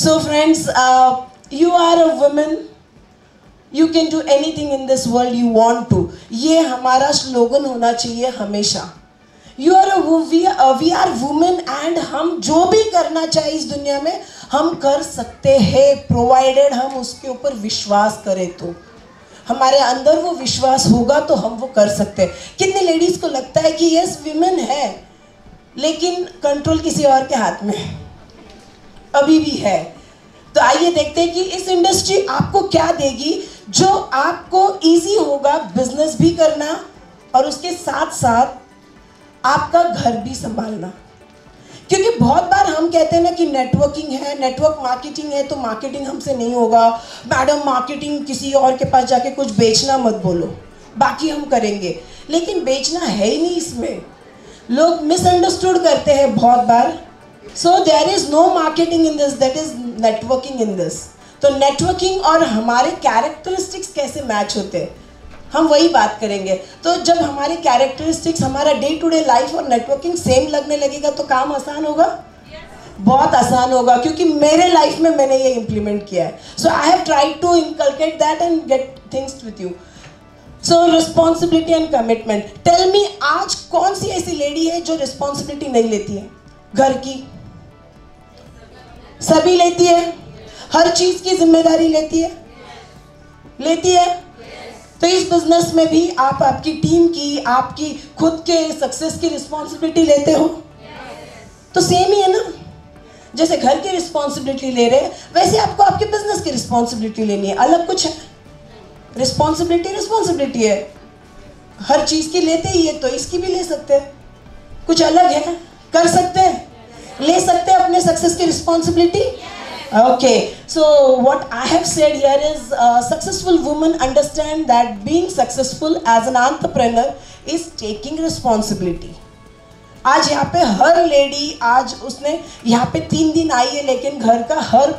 So friends, you are a woman. You can do anything in this world you want to. ये हमारा slogan होना चाहिए हमेशा. You are we are women and हम जो भी करना चाहिए इस दुनिया में हम कर सकते हैं, provided हम उसके ऊपर विश्वास करें तो. हमारे अंदर वो विश्वास होगा तो हम वो कर सकते हैं. कितने लेडीज को लगता है कि यस विमेन है लेकिन कंट्रोल किसी और के हाथ में अभी भी है. तो आइए देखते हैं कि इस इंडस्ट्री आपको क्या देगी जो आपको इजी होगा बिजनेस भी करना और उसके साथ साथ आपका घर भी संभालना. क्योंकि बहुत बार हम कहते हैं ना कि नेटवर्किंग है, नेटवर्क मार्केटिंग है, तो मार्केटिंग हमसे नहीं होगा. मैडम मार्केटिंग किसी और के पास जाके कुछ बेचना मत बोलो, बाकी हम करेंगे. लेकिन बेचना है ही नहीं इसमें. लोग मिसअंडरस्टूड करते हैं बहुत बार. So there is no marketing in this, that is networking in this. तो नेटवर्किंग और हमारे कैरेक्टरिस्टिक्स कैसे मैच होते हैं हम वही बात करेंगे. तो जब हमारे कैरेक्टरिस्टिक्स, हमारा डे टू डे लाइफ और नेटवर्किंग सेम लगने लगेगा तो काम आसान होगा. बहुत आसान होगा क्योंकि मेरे लाइफ में मैंने ये इम्प्लीमेंट किया है. So I have tried to inculcate that and get things with you. So responsibility and commitment. Tell me, आज कौन सी ऐसी लेडी है जो रिस्पॉन्सिबिलिटी नहीं लेती है घर की? सभी लेती है. हर चीज की जिम्मेदारी लेती है. लेती है. तो इस बिजनेस में भी आप आपकी टीम की, आपकी खुद के सक्सेस की रिस्पॉन्सिबिलिटी लेते हो. तो सेम ही है ना. जैसे घर की रिस्पॉन्सिबिलिटी ले रहे हैं वैसे आपको आपके बिजनेस की रिस्पॉन्सिबिलिटी लेनी है. अलग कुछ है? रिस्पॉन्सिबिलिटी है. हर चीज की लेते ही है तो इसकी भी ले सकते हैं. कुछ अलग है? कर सकते हैं, ले सकते हैं अपने सक्सेस की responsibility. Okay, so what I have said here is successful women understand that being successful as an entrepreneur is taking responsibility. आज यहाँ पे हर लेडी, आज उसने यहाँ पे 3 दिन आई है लेकिन घर का हर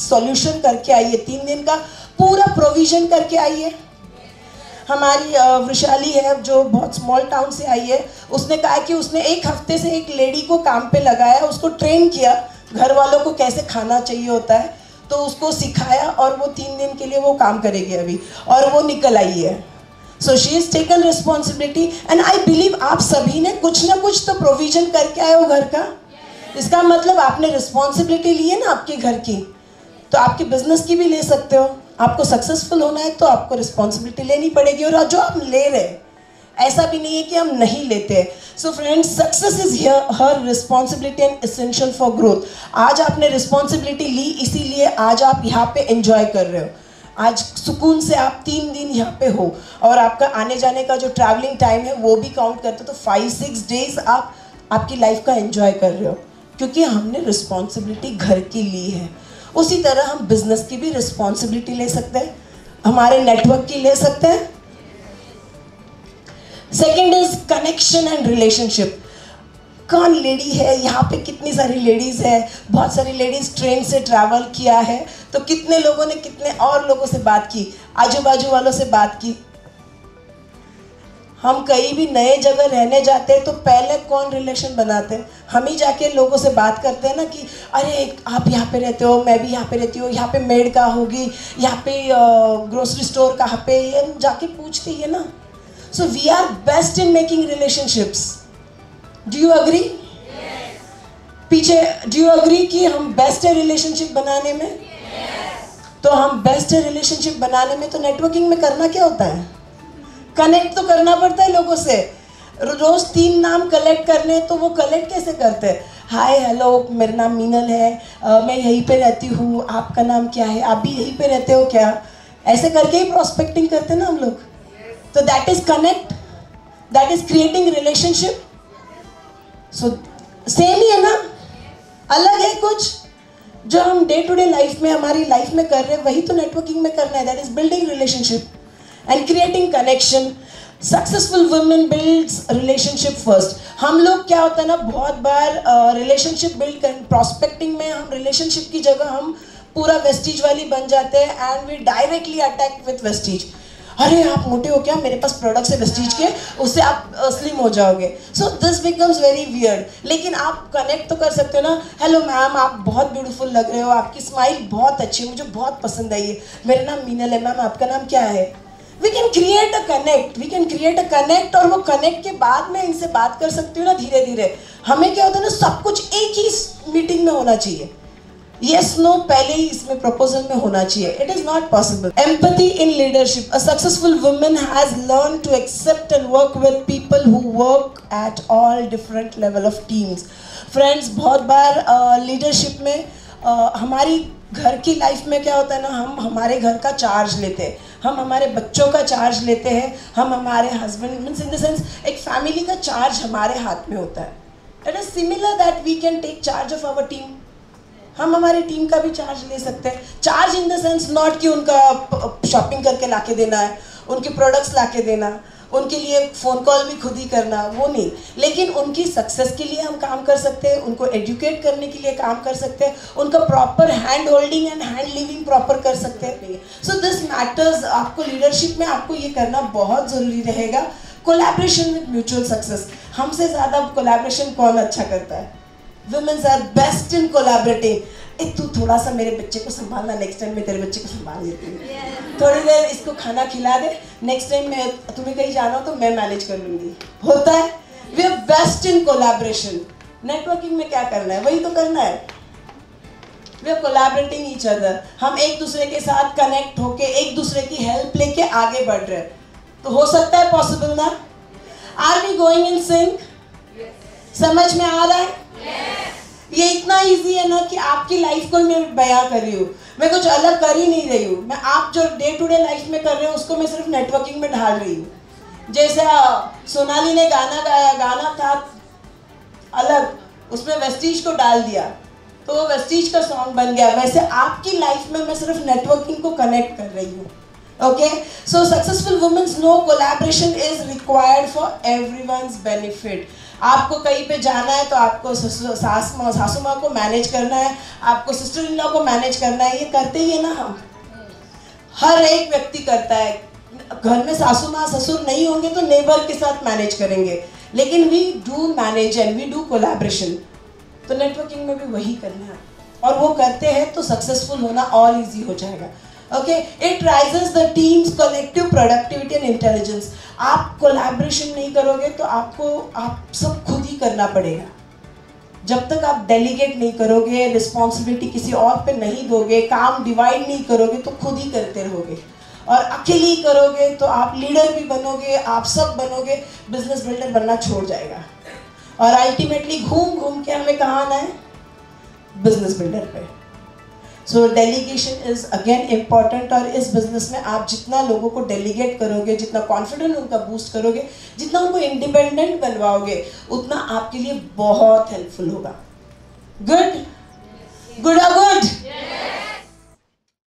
सॉल्यूशन करके आई है. 3 दिन का पूरा प्रोविजन करके आई है. हमारी वृशाली है जो बहुत स्मॉल टाउन से आई है. उसने कहा कि उसने 1 हफ्ते से एक लेडी को काम पे लगाया, उसको ट्रेन किया घर वालों को कैसे खाना चाहिए होता है, तो उसको सिखाया और वो 3 दिन के लिए वो काम करेगी अभी और वो निकल आई है. So she is taken responsibility and I believe आप सभी ने कुछ ना कुछ तो प्रोविजन करके आए हो घर का. इसका मतलब आपने रिस्पॉन्सिबिलिटी ली है ना आपके घर की, तो आपके बिजनेस की भी ले सकते हो. आपको सक्सेसफुल होना है तो आपको रिस्पॉन्सिबिलिटी लेनी पड़ेगी. और जो आप ले रहे हैं ऐसा भी नहीं है कि हम नहीं लेते. So friends, success is her responsibility and essential for growth. आज आपने रिस्पॉन्सिबिलिटी ली इसीलिए आज आप यहाँ पे एंजॉय कर रहे हो. आज सुकून से आप 3 दिन यहाँ पे हो और आपका आने जाने का जो ट्रैवलिंग टाइम है वो भी काउंट करते हो. तो 5-6 डेज आप आपकी लाइफ का एंजॉय कर रहे हो क्योंकि हमने रिस्पॉन्सिबिलिटी घर की ली है. उसी तरह हम बिजनेस की भी रिस्पॉन्सिबिलिटी ले सकते हैं, हमारे नेटवर्क की ले सकते हैं. Second is connection and relationship. कौन लेडी है यहाँ पे? कितनी सारी लेडीज है. बहुत सारी लेडीज ट्रेन से ट्रैवल किया है तो कितने लोगों ने कितने और लोगों से बात की, आजू बाजू वालों से बात की. हम कहीं भी नए जगह रहने जाते हैं तो पहले कौन रिलेशन बनाते हैं? हम ही जाके लोगों से बात करते हैं ना कि अरे आप यहाँ पे रहते हो, मैं भी यहाँ पे रहती हूँ, यहाँ पे मेड कहाँ होगी, यहाँ पे ग्रोसरी स्टोर कहाँ पे, ये जाके पूछते ही है ना. So we are best in making relationships. Do you agree? Yes. पीछे do you agree कि हम बेस्ट है रिलेशनशिप बनाने में? Yes. तो हम बेस्ट है रिलेशनशिप बनाने में तो नेटवर्किंग में करना क्या होता है? कनेक्ट तो करना पड़ता है लोगों से. रोज 3 नाम कलेक्ट करने, तो वो कलेक्ट कैसे करते हैं? हाय हेलो, मेरा नाम मीनल है, मैं यहीं पे रहती हूँ, आपका नाम क्या है, आप भी यहीं पे रहते हो क्या? ऐसे करके ही प्रोस्पेक्टिंग करते हैं ना हम लोग. तो that is connect, that is creating relationship. So same ही है ना, अलग है कुछ जो हम डे टू डे लाइफ में, हमारी लाइफ में कर रहे हैं, वही तो नेटवर्किंग में करना है. That is building relationship and creating connection. Successful women builds relationship first. हम लोग क्या होता है ना, बहुत बार रिलेशनशिप बिल्ड कर, प्रोस्पेक्टिंग में हम रिलेशनशिप की जगह हम पूरा वेस्टीज वाली बन जाते हैं and we directly attack with vestiges. अरे आप मोटे हो क्या, मेरे पास प्रोडक्ट्स है वेस्टीज के, उससे आप स्लिम हो जाओगे. So this becomes very weird. लेकिन आप कनेक्ट तो कर सकते हो ना. हेलो मैम, आप बहुत ब्यूटीफुल लग रहे हो, आपकी स्माइल बहुत अच्छी है, मुझे बहुत पसंद आई है, मेरा नाम मीनल है, मैम आपका नाम क्या है. We can create a connect, और वो कनेक्ट के बाद में इनसे बात कर सकती हूँ ना धीरे धीरे. हमें क्या होता है ना, सब कुछ एक ही मीटिंग में होना चाहिए. यस नो पहले ही इसमें प्रपोजल में होना चाहिए. It is not possible. Empathy in leadership. A successful woman has learn to accept and work with people who work at all different level of teams. Friends, बहुत बार लीडरशिप में हमारी घर की लाइफ में क्या होता है ना, हम हमारे घर का चार्ज लेते हैं, हम हमारे बच्चों का चार्ज लेते हैं, हम हमारे husband means in the sense एक फैमिली का चार्ज हमारे हाथ में होता है. It is similar that we can take charge of our team. हम हमारी टीम का भी चार्ज ले सकते हैं. Charge in the sense not कि उनका शॉपिंग करके लाके देना है, उनके प्रोडक्ट्स लाके देना, उनके लिए फ़ोन कॉल भी खुद ही करना, वो नहीं. लेकिन उनकी सक्सेस के लिए हम काम कर सकते हैं, उनको एजुकेट करने के लिए काम कर सकते हैं, उनका proper hand holding and hand living proper कर सकते हैं. So this matters. आपको लीडरशिप में आपको ये करना बहुत ज़रूरी रहेगा. Collaboration with mutual success. हमसे ज़्यादा कोलैबोरेशन कौन अच्छा करता है? Women are best in collaborating. तू थोड़ा सा मेरे बच्चे को संभालना, नेक्स्ट टाइम मैं तेरे बच्चे को संभाल लेती हूँ. थोड़ी देर इसको खाना खिला दे, नेक्स्ट टाइम मैं तुम्हें कहीं जाना हो तो मैं मैनेज कर लूँगी. होता है. We are best in collaboration. Networking में क्या करना है, वही तो करना है. We are collaborating each other. हम एक दूसरे के साथ कनेक्ट होके एक दूसरे की हेल्प लेके आगे बढ़ रहे हैं. तो हो सकता है पॉसिबल ना. Are we going in sync? समझ में आ रहा है? ये इतना इजी है ना कि आपकी लाइफ को मैं बयां कर रही हूँ. मैं कुछ अलग कर ही नहीं रही हूँ. मैं आप जो डे टू डे लाइफ में कर रहे हो उसको मैं सिर्फ नेटवर्किंग में ढाल रही हूँ. जैसे सोनाली ने गाना गाया, गाना था अलग, उसमें वेस्टीज को डाल दिया तो वो वेस्टीज का सॉन्ग बन गया. वैसे आपकी लाइफ में मैं सिर्फ नेटवर्किंग को कनेक्ट कर रही हूँ. Okay, so successful women know collaboration is required for everyone's benefit. आपको कहीं पे जाना है तो आपको सासू माँ को मैनेज करना है, आपको सिस्टर इन लॉ को मैनेज करना है. ये करते ही है ना हम. हर एक व्यक्ति करता है. घर में सासू माँ ससुर नहीं होंगे तो नेबर के साथ मैनेज करेंगे. लेकिन we do manage and we do collaboration. तो नेटवर्किंग में भी वही करना है, और वो करते हैं तो सक्सेसफुल होना और ईजी हो जाएगा. Okay, it rises the team's collective productivity and intelligence. आप कोलैबोरेशन नहीं करोगे तो आप सब खुद ही करना पड़ेगा. जब तक आप डेलीगेट नहीं करोगे, रिस्पॉन्सिबिलिटी किसी और पे नहीं दोगे, काम डिवाइड नहीं करोगे तो खुद ही करते रहोगे. और अकेले ही करोगे तो आप लीडर भी बनोगे, आप सब बनोगे, बिजनेस बिल्डर बनना छोड़ जाएगा. और अल्टीमेटली घूम घूम के हमें कहाँ आना है? बिजनेस बिल्डर पे. सो डेलीगेशन इज अगेन इम्पॉर्टेंट. और इस बिजनेस में आप जितना लोगों को डेलीगेट करोगे, जितना कॉन्फिडेंट उनका बूस्ट करोगे, जितना उनको इंडिपेंडेंट बनवाओगे, उतना आपके लिए बहुत हेल्पफुल होगा. गुड.